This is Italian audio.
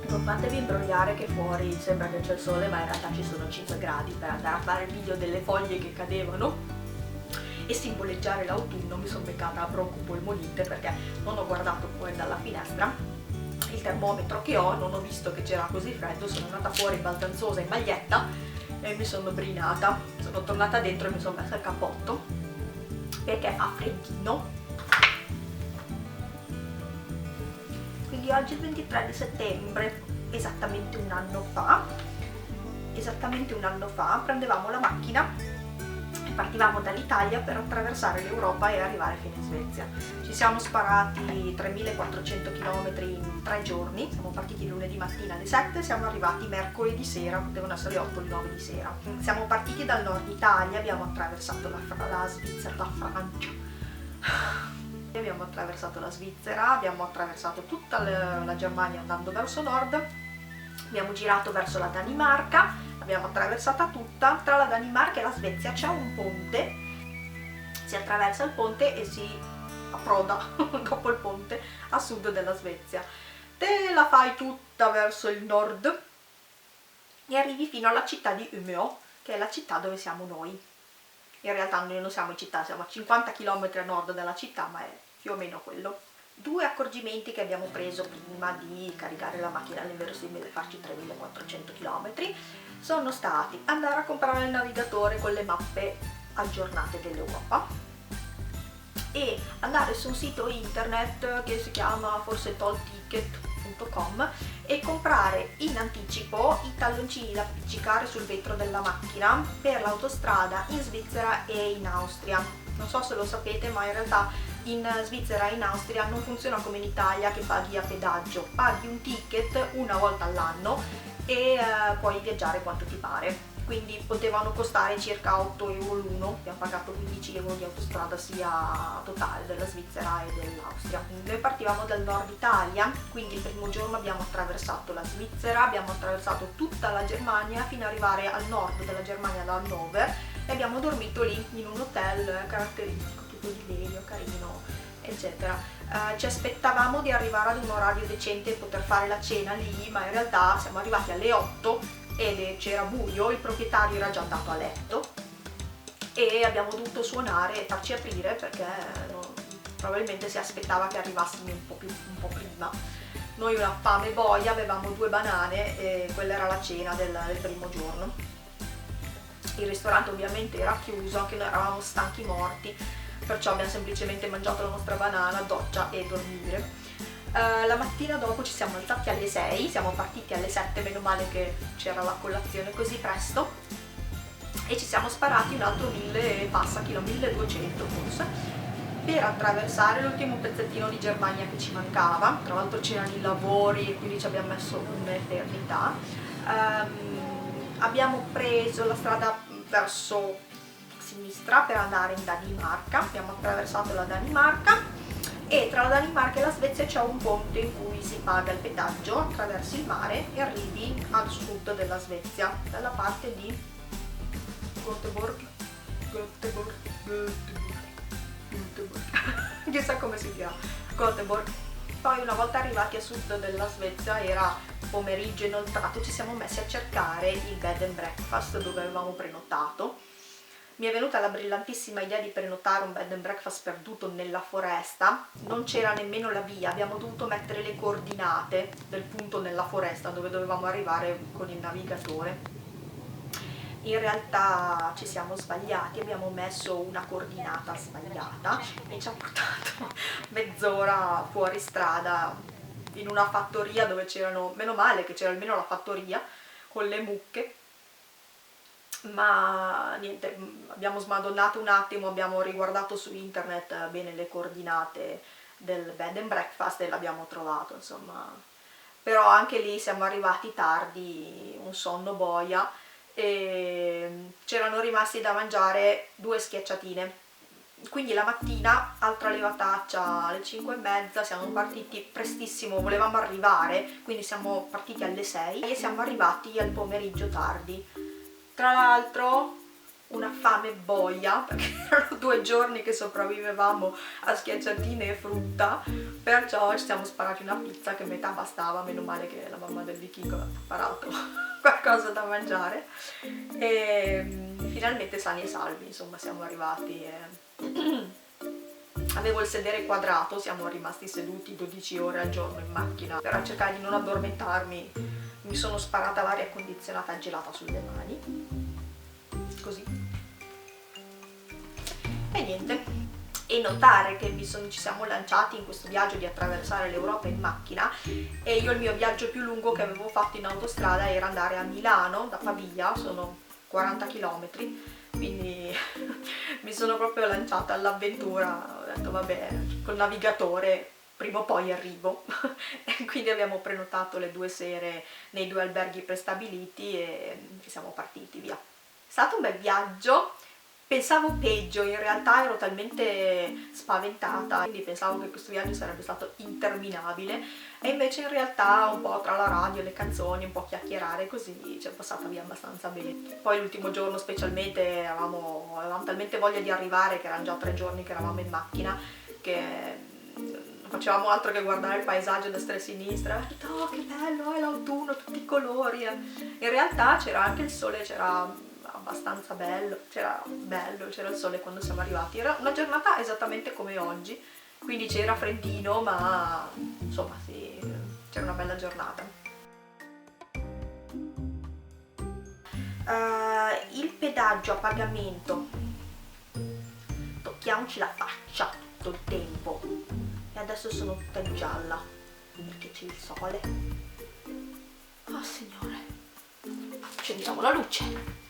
Non fatevi imbrogliare che fuori sembra che c'è il sole, ma in realtà ci sono 5 gradi. Per andare a fare il video delle foglie che cadevano e simboleggiare l'autunno mi sono beccata a broncopolmonite perché non ho guardato fuori dalla finestra il termometro che ho, non ho visto che c'era così freddo, sono andata fuori baldanzosa in maglietta e mi sono brinata. Sono tornata dentro e mi sono messa il cappotto perché fa freddino. Quindi oggi è il 23 di settembre, esattamente un anno fa, prendevamo la macchina e partivamo dall'Italia per attraversare l'Europa e arrivare fino in Svezia. Ci siamo sparati 3400 km in 3 giorni, siamo partiti lunedì mattina alle 7, siamo arrivati mercoledì sera, potevano essere le 8 o le 9 di sera. Siamo partiti dal nord Italia, abbiamo attraversato la Svizzera, la Francia. Abbiamo attraversato la Svizzera, abbiamo attraversato tutta la Germania andando verso nord, abbiamo girato verso la Danimarca, l'abbiamo attraversata tutta. Tra la Danimarca e la Svezia c'è un ponte, si attraversa il ponte e si approda dopo il ponte a sud della Svezia. Te la fai tutta verso il nord e arrivi fino alla città di Umeå, che è la città dove siamo noi. In realtà noi non siamo in città, siamo a 50 km a nord della città, ma è più o meno quello. 2 accorgimenti che abbiamo preso prima di caricare la macchina all'inverosimile e farci 3400 km sono stati andare a comprare il navigatore con le mappe aggiornate dell'Europa e andare su un sito internet che si chiama forse tollticket.com e comprare in anticipo i talloncini da appiccicare sul vetro della macchina per l'autostrada in Svizzera e in Austria. Non so se lo sapete, ma in realtà in Svizzera e in Austria non funziona come in Italia che paghi a pedaggio, paghi un ticket una volta all'anno e puoi viaggiare quanto ti pare. Quindi potevano costare circa 8 euro l'uno, abbiamo pagato 15 euro di autostrada sia totale della Svizzera e dell'Austria. Noi partivamo dal nord Italia, quindi il primo giorno abbiamo attraversato la Svizzera, abbiamo attraversato tutta la Germania fino ad arrivare al nord della Germania, ad Hannover, e abbiamo dormito lì in un hotel caratteristico, tutto di legno, carino, eccetera. Ci aspettavamo di arrivare ad un orario decente e poter fare la cena lì, ma in realtà siamo arrivati alle 8 ed c'era buio, il proprietario era già andato a letto e abbiamo dovuto suonare e farci aprire perché probabilmente si aspettava che arrivassimo un po' prima. Noi una fame boia, avevamo 2 banane e quella era la cena del primo giorno. Il ristorante ovviamente era chiuso, anche noi eravamo stanchi morti, perciò abbiamo semplicemente mangiato la nostra banana, doccia e dormire. La mattina dopo ci siamo alzati alle 6, siamo partiti alle 7, meno male che c'era la colazione così presto, e ci siamo sparati un altro 1000 e passa chilometri, 1200 forse, per attraversare l'ultimo pezzettino di Germania che ci mancava. Tra l'altro c'erano i lavori e quindi ci abbiamo messo un'eternità. Abbiamo preso la strada verso sinistra per andare in Danimarca, abbiamo attraversato la Danimarca e tra la Danimarca e la Svezia c'è un ponte in cui si paga il pedaggio, attraversi il mare e arrivi al sud della Svezia, dalla parte di Göteborg, chissà come si chiama, Göteborg. Poi una volta arrivati a sud della Svezia, era pomeriggio inoltrato, ci siamo messi a cercare il bed and breakfast dove avevamo prenotato. Mi è venuta la brillantissima idea di prenotare un bed and breakfast perduto nella foresta, non c'era nemmeno la via, abbiamo dovuto mettere le coordinate del punto nella foresta dove dovevamo arrivare con il navigatore. In realtà ci siamo sbagliati, abbiamo messo una coordinata sbagliata e ci ha portato mezz'ora fuori strada in una fattoria dove c'erano, meno male che c'era almeno la fattoria con le mucche. Ma niente, abbiamo smadonnato un attimo, abbiamo riguardato su internet bene le coordinate del bed and breakfast e l'abbiamo trovato, insomma. Però anche lì siamo arrivati tardi, un sonno boia, e c'erano rimasti da mangiare 2 schiacciatine. Quindi la mattina, altra levataccia alle 5:30, siamo partiti prestissimo, volevamo arrivare, quindi siamo partiti alle 6 e siamo arrivati al pomeriggio tardi. Tra l'altro una fame boia, perché erano 2 giorni che sopravvivevamo a schiacciatine e frutta, perciò ci siamo sparati una pizza che metà bastava, meno male che la mamma del vichingo ha preparato qualcosa da mangiare, e finalmente sani e salvi, insomma, siamo arrivati avevo il sedere quadrato, siamo rimasti seduti 12 ore al giorno in macchina per cercare di non addormentarmi. Mi sono sparata l'aria condizionata gelata sulle mani, così, e niente. E notare che ci siamo lanciati in questo viaggio di attraversare l'Europa in macchina, e io il mio viaggio più lungo che avevo fatto in autostrada era andare a Milano da Pavia, sono 40 km, quindi mi sono proprio lanciata all'avventura. Ho detto vabbè, col navigatore prima o poi arrivo e quindi abbiamo prenotato le 2 sere nei 2 alberghi prestabiliti e siamo partiti via. È stato un bel viaggio, pensavo peggio, in realtà ero talmente spaventata, quindi pensavo che questo viaggio sarebbe stato interminabile, e invece in realtà un po' tra la radio, le canzoni, un po' chiacchierare così ci è passata via abbastanza bene. Poi l'ultimo giorno specialmente avevamo talmente voglia di arrivare, che erano già 3 giorni che eravamo in macchina, che non facevamo altro che guardare il paesaggio a destra e a sinistra. Ho detto, oh che bello, è l'autunno, tutti i colori. In realtà c'era anche il sole, c'era abbastanza bello, c'era il sole quando siamo arrivati. Era una giornata esattamente come oggi, quindi c'era freddino, ma insomma sì, c'era una bella giornata. Il pedaggio a pagamento, tocchiamoci la faccia tutto il tempo, e adesso sono tutta gialla perché c'è il sole. Oh signore, accendiamo la luce.